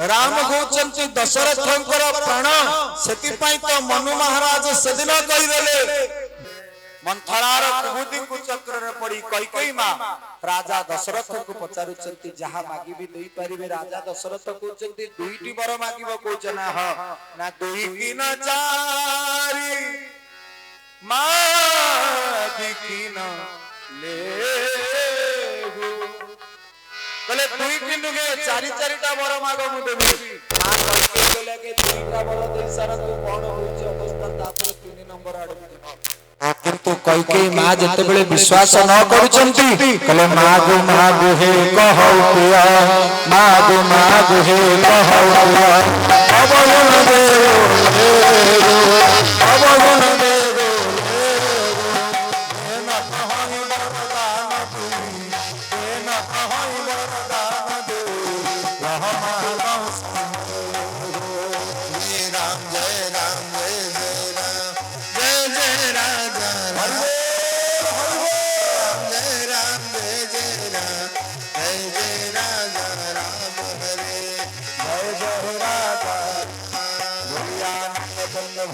राम होचंती दशरथंकर प्राण सेतिपाई तो मनु महाराज सेदिन कहिदेले मंथरार कुबुद्धि को चक्र रे पड़ी कैकेयी मां राजा दशरथ को पचारुचंती जहा मागी भी देई परिबे राजा दशरथ कहउचंती दुईटी वर मागिबो कहउचना ह ना दुई की ना चारि मागी की ना ले कले दुई की नुगे चारि चारिटा वर मागो मु देबी मां कैकेयी कहले के दुईटा वर देई सारा तू कोन होइछ अवस्था तापर 3 नंबर आडू किंतु कैकेयी मां जते बेले विश्वास न करूचंती कले मागु हे कहौ पिया मागु हे कहौ पिया अवगुण देव अवगुण देव न कहै वरदान तुई न कहै वरदान दे रह मागौ जय राम जय राम जय जय राम जय जय राम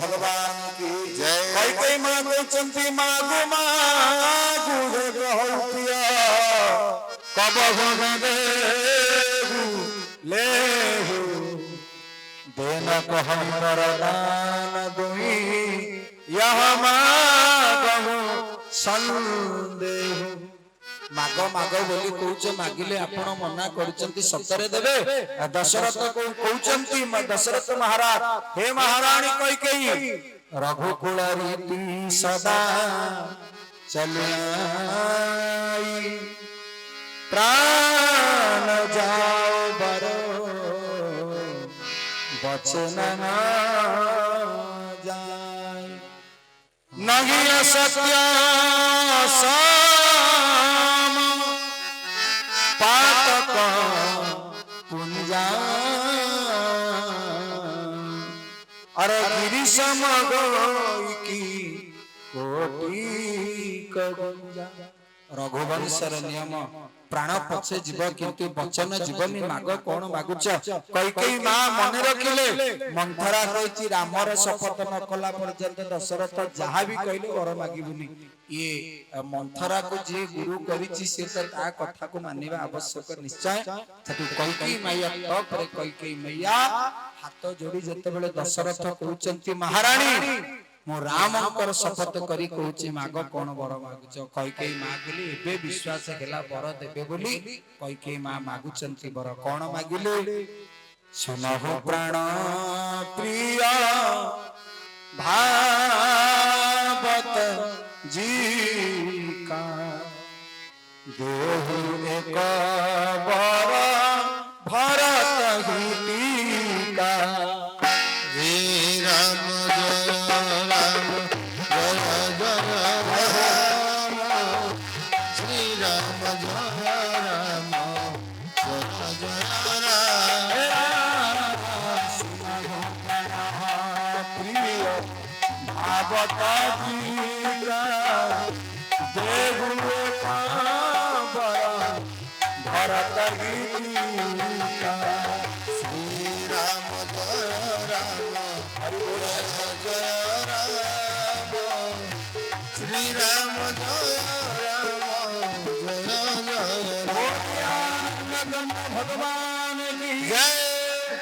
भगवान की जय कैकेयी मां कहउचंती मागु हे कहौ पिया कब गुण देहु लेहु देन कहै वरदान दुई यह मागहु संदेह मागो मागो बोली कहउछ मागिले आपण मना करचंती सतरे देबे दशरथ को कहउचंती दशरथ महाराज हे महारानी कैकेयी रघुकुल रीति सदा चलाई प्राण जाओ बरो बचन ना जाय नहीं सत्य साम पातक पुंजा अरे गिरी समगोई की कोटि कगंजा रघुवंशर नियम प्राण पछे जीव किंतु वचन जीवनी माग कोन मागुच कैकेयी मां मन रखिले मंथरा कहिची रामर शपथ न कला पर्यंत दशरथ जहा भी कहले वर मागिबुनी ये मंथरा को जे गुरु करिची से ता कथा को मानिबा आवश्यक निश्चय छतु कैकेयी मैया तप रे कैकेयी मैया हाथ जोड़ी जते बेले दशरथ कहउचंती महारानी मो रामकर शपथ करी कहउची माग कोन वर मागुच कैकेयी मागिली एबे विश्वास हेला वर देबे बोली कैकेयी मां मागुचंती वर कोन मागिले सुनहु प्राण प्रिय भावत जी का देहु एक वर भरत ही टीका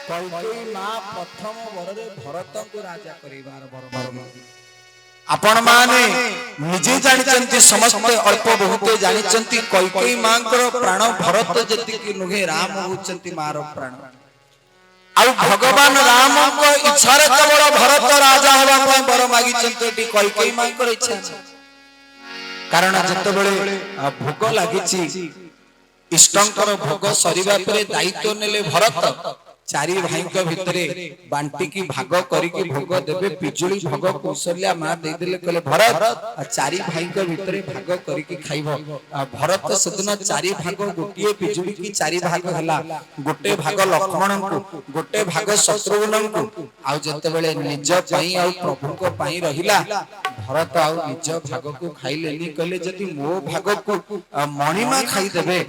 कैकेयी मां प्रथम वररे भरत को राजा करिवार वर आपण माने निजे जानिचंती समस्त अल्प बहुत जानिचंती कैकेयी मां कर प्राण भरत जति कि नुहे राम होचंती मार प्राण आ भगवान राम को इच्छा रे केवल भरत राजा हवा पय वर मागी चंती कैकेयी मां कर इच्छा कारण जते बेले भोग लागिची इष्टंकर भोग सरीबा परे दायित्व नेले भरत चारि भाई के भितरे बांटी की भाग करी की भोग देबे पिजुली भोग कौशल्या मां दे देले कहले भरत चारि भाई के भितरे भाग करी की खाइबो भरत सदन चारि भाग गोटिए पिजुली की चारि भाग हला गोटे भाग लक्ष्मण को गोटे भाग शत्रुघ्न को आ जते बेले निज पई आ प्रभु को पई रहिला भरत आ निज भाग को खाइलेनी कहले जति मो भाग को मणिमा खाई देबे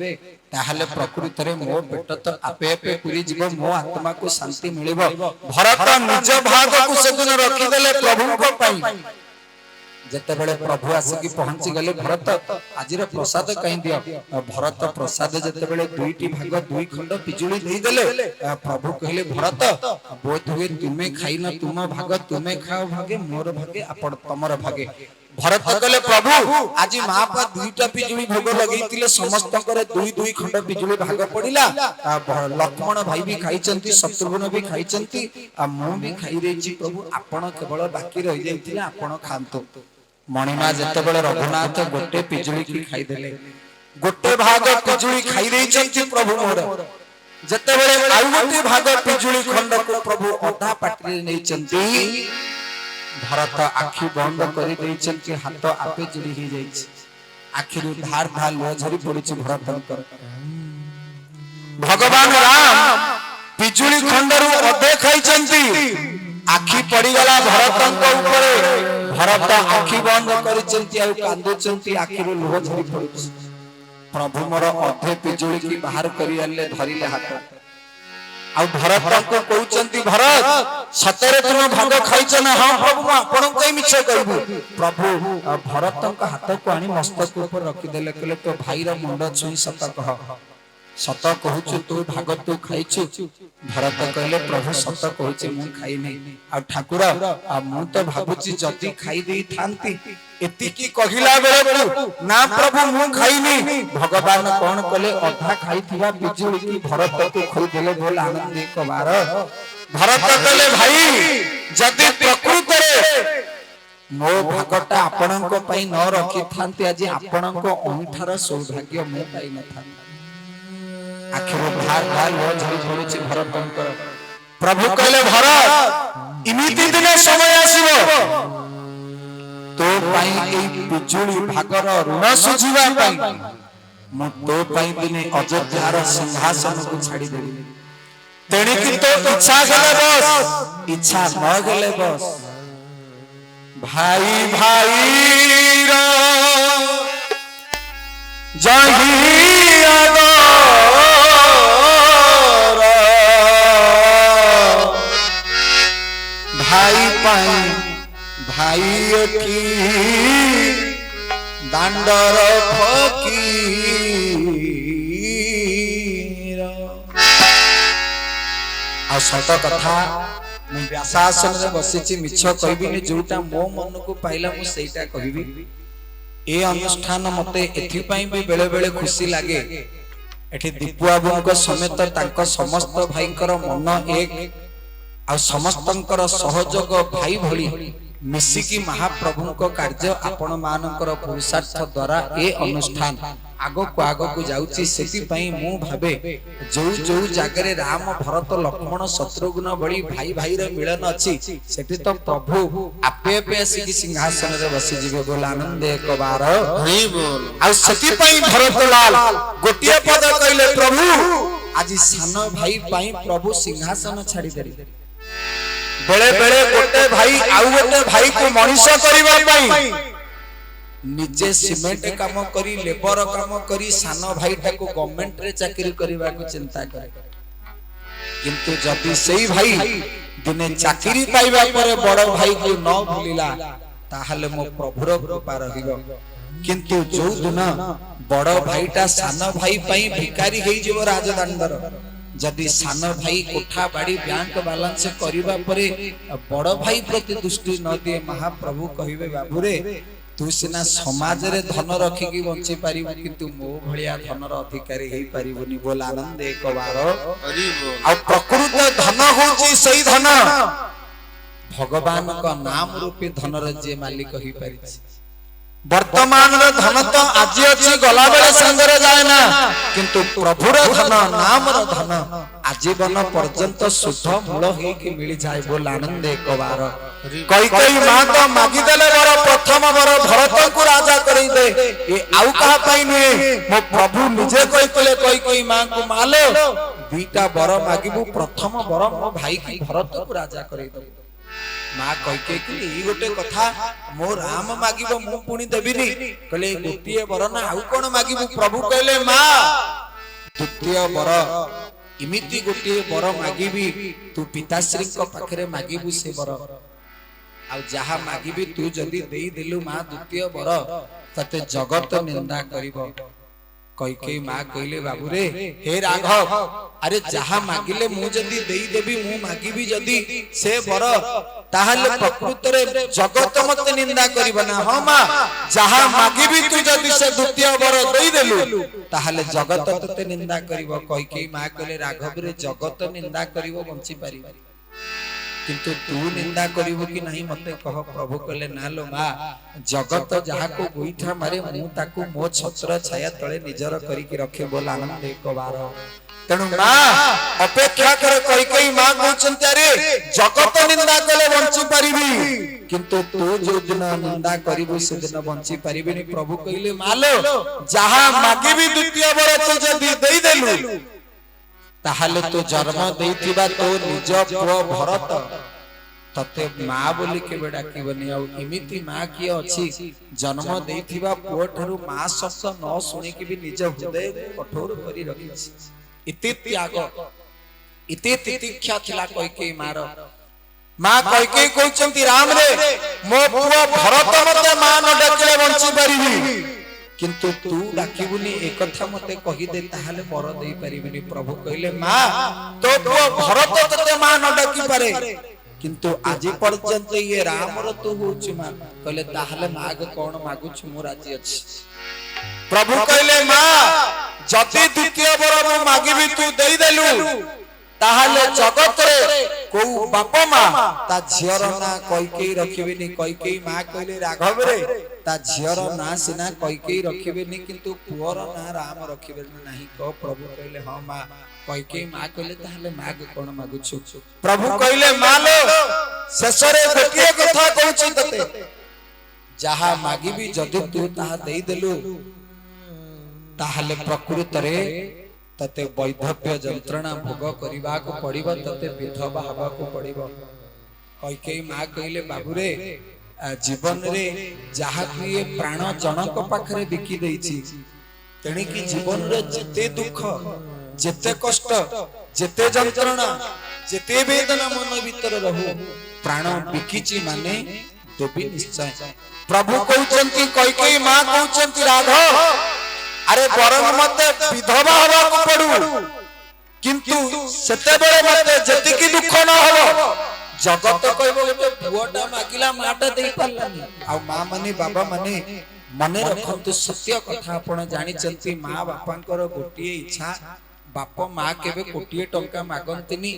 ताहले प्रकृति रे मो पेट तो आपे आपे पूरी जीव मो आत्मा को शांति मिलिबो। भरत निज भाग को सेदिन रखी देले प्रभु को पाई। जते बेले प्रभु आसिकी पहुंची गले भरत आजिर प्रसाद कहि दियो। भरत प्रसाद जते बेले दुईटी भाग दुई खंड पिजुली देई देले प्रभु कहले भरत बोध हुए तुमे खाई न तुम भाग तुमे खाओ भागे मोर भागे आपण तमर भागे। भरत कहले प्रभु आज महापा दुईटा पिजुली भोग लगेइतिले समस्त करे दुई दुई खंड पिजुली भाग पड़िला। लक्ष्मण भाई भी खाइचंती शत्रुघ्न भी खाइचंती आ मु भी खाई रेची प्रभु आपण केवल बाकी रहि जाइतिले आपण खांतो। मणिमा जते बेले रघुनाथ गोटे पिजुली की खाई देले गोटे भाग पिजुली खाई देइचंती प्रभु मोर। जते बेले आउ गोटे भाग पिजुली खंड को प्रभु अधा पाटरी नेइचंती भरत आखि बंद करि देइचंती हाथ आपे जुड़ी ही जाइछ। आखिरु धार धार लुह झरी पड़िछ भरतंकर। भगवान राम पिजुली खंडरु अधे खाइचंती आखि पड़ी गला भरतंक ऊपर। भरत आखि बंद करिचंती आ कांदुचंती आखिरु लुह झरी पड़िछ। प्रभु मोर अधे पिजुली की बाहर करि आले धरिले हाथ आ भरत को कहउचंती भरत सतरे तुम भाग खाइछ ना। हां प्रभु आपण कई मिछ कहबू। प्रभु भरत का हाथ को आनी मस्तक ऊपर रखि देले कहले तो भाई रा मुंड छुई सत कह सत कहूछु तू भाग तू खाइछु। भरत कहले प्रभु सत कहूछि मु खाइ नै आ ठाकुर आ मु तो भाबुछि जदी खाइ देई थांती एति की कहिला बेले ना प्रभु मु खाइ नै। भगवान कोन कले अधा खाइथिबा बिजुली की भरत को खोइ देले बोल आनंद एक बार। भरत कहले भाई जदी प्रकृति रे मो भागटा आपणक पई न रखि थांती आज आपणक अंठार सौभाग्य मु पाइ न थांती। आखिर भार भार लो झरी पड़ुछि भरतंकर। प्रभु कहले भरत इमिति दिने समय आसीबो तो पाई एई बिजुली भागर ऋण सुझिबा पाई मु तो पाई दिने अयोध्यार सिंहासन को छाड़ी देली। तेणी कि तो इच्छा गले बस इच्छा न गले बस। भाई भाई रो जही आदर भाई पाई भाई की दांडर फकीर। आ सत कथा मु व्यासासन रे बसिछि मिछ कहबिनी जोटा मो मन को पाइला मु सेटा कहबी। ए अनुष्ठान मते एथि पई भी बेले बेले खुशी लागे। एठी दीपु बाबूक समेत तांको समस्त भाईकर मन एक आ समस्तंकर सहयोग भाई भली मिसिकी महाप्रभुक कार्य आपण मानकर पुरुषार्थ द्वारा ए अनुष्ठान आगो को जाउची। सेति पई मु भाबे जो जो जागरे राम भरत लक्ष्मण शत्रुघ्न बड़ी भाई भाई रे मिलन अछि सेति तो प्रभु आपे आपे आसी सिंहासन रे बसी जिवे बोल आनंद एक बार हरि बोल। आ सेति पई भरत लाल गोटिए पद कइले प्रभु आज सान भाई पई प्रभु सिंहासन छाड़ी देली। बेले बेले गोटे भाई आउ गोटे भाई को मनुष्य करिबा पई निजे सीमेंट काम करी लेबर काम करी सान भाई टाको गवर्नमेंट रे चाकरी करबा को चिंता करे। किंतु जदी सेई भाई दिने चाकरी पाइबा परे बड़ भाई को न भूलिला ताहले मो प्रभुर कृपा रहिबो। किंतु जो दिन बड़ भाईटा सान भाई पई भिकारी हेई जेबो राजदंडर जदी सान भाई कोठा बाड़ी बैंक बैलेंस करिबा परे बड़ भाई प्रति दृष्टि न दिए महाप्रभु कहिबे बाबू रे तू सिना समाज रे धन रखी की बंची पारिबो किंतु मो भलिया धनर अधिकारी हेई पारिबोनी बोल आनंद एक बार हरि बोल। आ प्रकृत धन होची सही धन भगवान का नाम रूपी धनर जे मालिक होई पारिछि। वर्तमान रे धन तो आज अछि गला बेले संगरे जाय ना किंतु प्रभुर धन नाम रो धन आजीवन पर्यंत शुद्ध मूल हे कि मिली जाय बोल आनंद एक बार। कई कई मां तो मागी देले बर प्रथम बर भरत को राजा करै दे ए आउ कहा पई नुए मो प्रभु निजे कइतले कई कई मां को मालो दुईटा बर मागिबू प्रथम बर मो भाई की भरत को राजा करै दे। मां कहिके कि ई गोटे कथा मो राम मागिबो मु पुनी देबिनी कहले गोटिए बर ना आउ कोन मागिबू प्रभु कहले मां द्वितीय वर इमिति गोटे वर मागिबी तू पिताश्री पाखरे मागिबू से वर आ जहा मागिबी तू जदि देई देलु मां द्वितीय वर तते जगत निंदा करिवो कैकेयी मां कहले बाबू रे हे राघव अरे जहा मागिले मु जदि देई देबी मु मागिबी जदि से वर ताहले प्रकृत रे जगत मते निंदा करिबो ना हां मां जहा मागिबी तू जदि से द्वितीय वर देई देलु ताहले जगत तते निंदा करिवो कैकेयी मां कहले राघव रे जगत निंदा करिवो बंची पारी किंतु तू निंदा करिवो कि नहीं मते कह प्रभु कहले ना लो मां जगत जहा को गोईठा मारे मु ताकू मो छत्र छाया तळे निजर करी कि रखे बोल आनंद एक बार तेनु मां अपेक्षा कर कैकेयी मां कहचंती अरे जगत निंदा कले बंची परिबी किंतु तू जो दिन निंदा करिवो से दिन बंची परिबिनी प्रभु कहले मालो जहा मागिबी द्वितीय वर तू जदी देई देलु ताहले तो जन्म देइथिबा तो निज पुओ भरत तते मां बोली के बेडा की बनी आ इमिति मां की अछि जन्म देइथिबा पुओ ठरु मां शब्द न सुनि कि भी निज हृदय कठोर करी रखि इति त्याग इति तितिक्षा थिला कैकेयी मार मां कैकेयी कहचंती राम रे मो पुओ भरत मते मां न डकले बंची परिबी किंतु तू डाकिबुनी एक कथा मते कहि दे ताहाले वर देई परिबिनी प्रभु कहले मां तो पुओ भरत तते मां न डाकी पारे किंतु आज पर्यंत ये राम रो तू होची मां कहले ताहाले माग कोन मागुछ मु राजी अछि प्रभु कहले मां जति द्वितीय वर मु मागिबी तू देई देलु ताहाले जगत रे को बाप मां ता झियर ना कैकेयी रखिबिनी कैकेयी मां कहले राघव रे ता झियर ना सिना कैकेयी रखिबिनी किंतु पुअर ना राम रखिबिनी नाही को प्रभु कहले हां मां कैकेयी मां कहले ताहाले माग कोन मागुछु प्रभु कहले मालो शेषरे गोटिए कथा कहूची तते जहा मागिबी जदि तू ताहा देई देलु ताहाले प्रकृत रे तते वैधव्य यंत्रणा भोग करिबा को पड़िबो तते विधवा हवा को पड़िबो कैकेयी मां कहले बाबू रे जीवन रे जहा कि प्राण जनक पाखरे बिकी देइछि तेणी कि जीवन रे जेते दुख जेते कष्ट जेते यंत्रणा जेते वेदना मन भीतर रहू प्राण बिकिछि माने देबी निश्चय प्रभु कहउचंती कैकेयी मां कहउचंती राघव अरे बरम मते विधवा हवा को पड़ू किंतु सेते बेले मते जति की दुख न हो जगत कहबो गोटे पुओटा मागिला माटा देई पारलानी आ मां माने बाबा माने मने रखंतु सत्य कथा आपण जानि चंती मां बापांकर गोटिए इच्छा बाप मां केबे कोटिए टंका मागंतिनी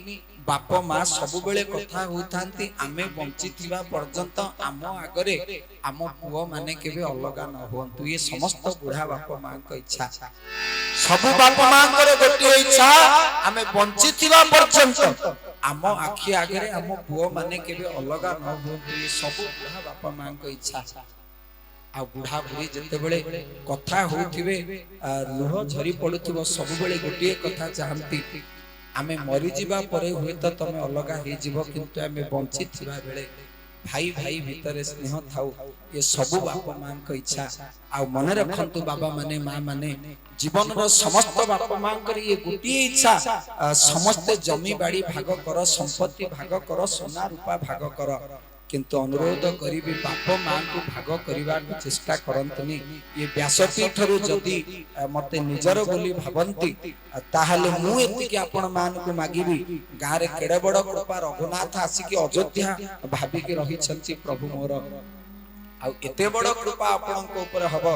बाप मां सब बेले कथा होतांती आमे बंची थिबा पर्यंत आम आगरे आम पुओ माने केबे अलगा न होंतु ये समस्त बुढ़ा बाप मां को इच्छा सब बाप मां करे गोटिए इच्छा आमे बंची थिबा पर्यंत आम आखि आगरे आम पुओ माने केबे अलगा न होंतु ये सब बुढ़ा बाप मां को इच्छा आ बुढ़ा बुढ़ी जते बेले कथा होथिबे लुह झरी पडुथिबो सब बेले गोटिए कथा चाहंती आमे मरि जीवा परे हुए तो तमे अलगा हे जीवो किंतु आमे बंची थिबा बेले भाई भाई भीतर स्नेह थाउ ये सब बाप मां को इच्छा आ मन रखंतु बाबा माने मां माने जीवन रो समस्त बाप मां कर ये गोटिए इच्छा समस्त जमी बाड़ी भाग कर संपत्ति भाग कर सोना रूपा भाग कर किंतु अनुरोध करिबी बाप मां को भाग करिबा को चेष्टा करंतनी ये व्यासपीठ रु जदी मते निजर बोली भाबंती ताहाले मु एति कि आपण मान को मागिबी गां रे केडे बड़ कृपा रघुनाथ आसी कि अयोध्या भाबी के रही छंती प्रभु मोर आ एते बड़ कृपा आपण को ऊपर हबो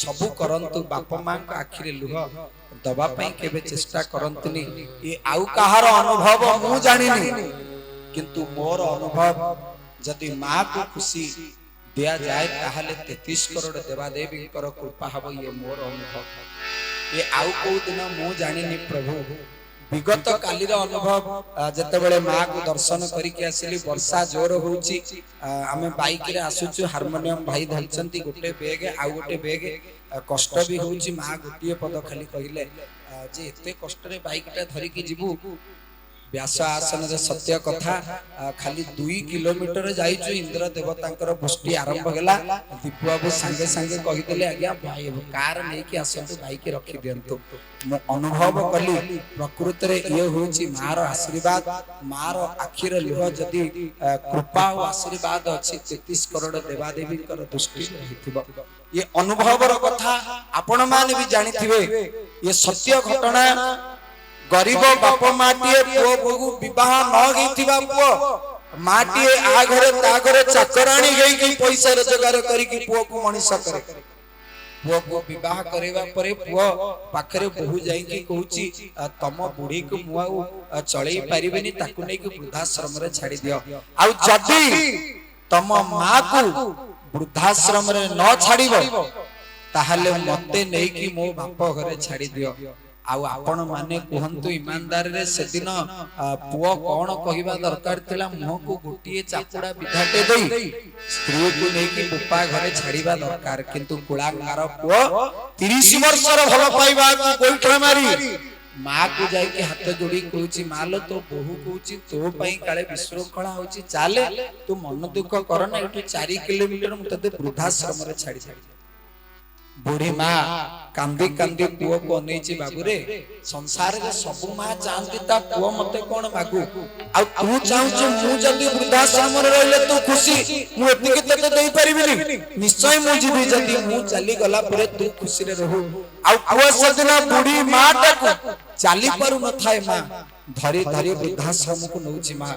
सबु करंतु बाप मां को आखि रे लुह दबा पई केबे चेष्टा करंतनी ये आउ कहार अनुभव मु जानिनी किंतु मोर अनुभव जदि मां को खुशी दिया जाए ताहले 33 करोड़ देवादेवी कर कृपा हबो ये मोर अनुभव ये आउ को दिन मु जानिनी प्रभु विगत काली रो अनुभव जते बेले मां को दर्शन करी के आसिली वर्षा जोर होउची आमे बाइक रे आसुचु हारमोनियम भाई धलचंती गोटे बैग आउ गोटे बैग कष्ट भी होउची मां गोटिए पद खाली कहिले जे एते कष्ट रे बाइक टा धरी की जिबू व्यास आसन सत्य कथा खाली 2 किलोमीटर जाइछु इंद्र देवतांकर पुष्टि आरंभ गेला दीपू बाबू संगे संगे कहिदेले आज्ञा भाई कार नै कि आसंतु बाइक रखि दियंतु मो अनुभव कली प्रकृति रे ये होची मार आशीर्वाद मार आखिर लुह जदी कृपा और आशीर्वाद अछि 33 करोड़ देवादेवी कर दृष्टि रहिथिबो ये अनुभव रो कथा आपण माने भी जानिथिबे ये सत्य घटना गरीब बाप माटिए पुओ बहु विवाह न गईथिबा पुओ माटिए आ घरे ता घरे चाकराणी गई की पैसा रोजगार करी की पुओ को मनीष करे पुओ को विवाह करेवा परे पुओ पाखरे बहु जाई की कहूची तम बुढ़ी को मुआउ चळई परिबेनी ताकू नै की वृद्धाश्रम रे छाड़ी दियो आ जदी तम मां को वृद्धाश्रम रे न छाड़ीबो ताहले मते नै की मो बाप घरे छाड़ी दियो आउ आपण माने कहंतु ईमानदार रे से दिन पुओ कोन कहिबा दरकार थिला मुह को गुटिए चापुडा विधाटे देई स्त्री को नै की बुपा घरे छाड़ीबा दरकार किंतु कुळांगार पुओ 30 वर्षर भल पाइबा को गोइठा मारी मां को जाई के हाथ जोड़ी कहूची मालो तो बहु कहूची तो पई काळे विश्रंखला होची चाले तू मन दुख कर ना एठू 4 किलोमीटर मु तते वृद्धाश्रम रे छाड़ी बुढ़ी माँ कांदी कांदी पुओ को अनेची बाबू रे संसार रे सब माँ चाहती ता पुओ मते कोन मागू आ तू चाहू मु जदी वृद्धाश्रम रे रहले तू खुशी मु एति के तते देई परिबिनी निश्चय मु जीबी जदी मु चली गला परे तू खुशी रे रहू आ पुओ सदिना बुढ़ी माँ टाकू चाली पारु न थाए माँ धरी धरी वृद्धाश्रम को नउची माँ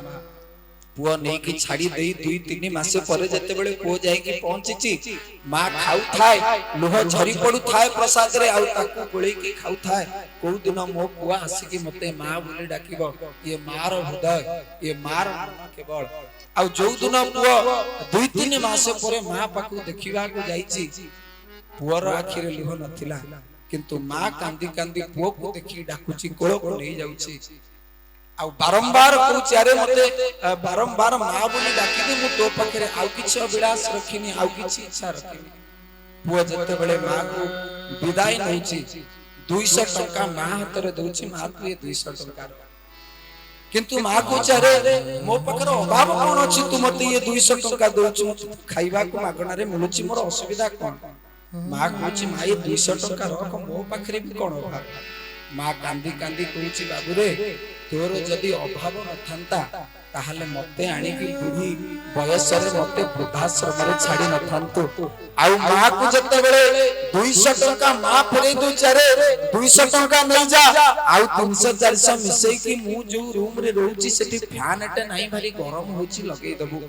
पुओ नै की छाड़ी देई 2-3 मास परे जते बेले पुओ जाई की पहुंचीची मां खाउ थाए लोह झरी पडु थाए प्रसाद रे आ ताकू गोळी की खाउ थाए को दिन मो पुआ आसी की मते मां बोली डाकिबो ये मार हृदय ये मार मन केवल आ जो दिन पुओ 2-3 मास परे मां पाकू देखिबा को जाईची पुओर आखिरे लोह नथिला किंतु मां कांदी कांदी पुओ को देखि डाकुची कोळ को नै जाउची आ बारंबार को चारे मते बारंबार मां बोली डाकी दे मु तो पखरे आउ किछ अभिलाष रखिनी आउ किछ इच्छा रखिनी पुओ जते बेले मां को विदाई नउची 200 टका मां हाथ रे दउची मां तू ये 200 टका किंतु मां को चारे मो पखरे अभाव कोन अछि तू मते ये 200 टका दउछु खाइबा को मागना रे मिलुची मोर असुविधा कोन मां कहूची मां ये 200 टका रख मो पखरे भी कोन अभाव मां कांदी कांदी कहूची बाबू रे तोर जदी अभाव नथंता ताहले मते आनी की बुढ़ी बयस रे मते वृद्धाश्रम रे छाड़ी नथंतु आउ मां को जते बेले 200 टका मां फेरे दु चारे 200 टका नै जा आउ 300 400 मिसई की मु जो रूम रे रहउची सेठी फैन एटे नाही भारी गरम होची लगेई दबु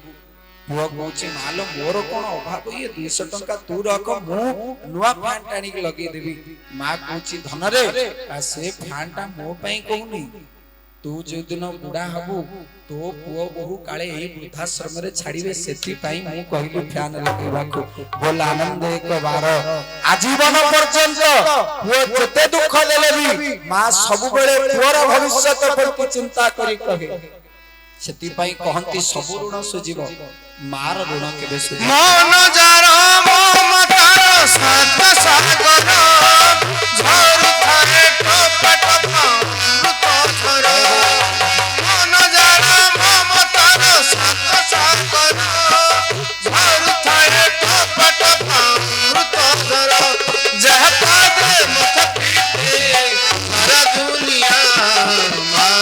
पुओ कहूची मालो मोर कोन अभाव ये 200 टका तू रख मु नुवा फैन टाणी के लगेई देबी मां कहूची धन रे आ से फैन टा मो पई कहूनी तू जो दिन बुढ़ा हबु तो पुओ बहु काले एही वृद्धाश्रम रे छाड़ीबे सेति पई मु कहिलु फैन लगेबा को बोल आनंद एक बार आजीवन पर्यंत पुओ जते दुख देले भी मां सब बेले पुओर भविष्यत प्रति चिंता करी कहे सेति पई कहंती सब ऋण सुजीव मार ऋण केबे सुजीव मन जरा ममतार सात सागर झर थाए टपट अमृत झर मन जरा ममतार सात सागर झर थाए टपट अमृत झर जह पादे मुख पीते सारा दुनिया मां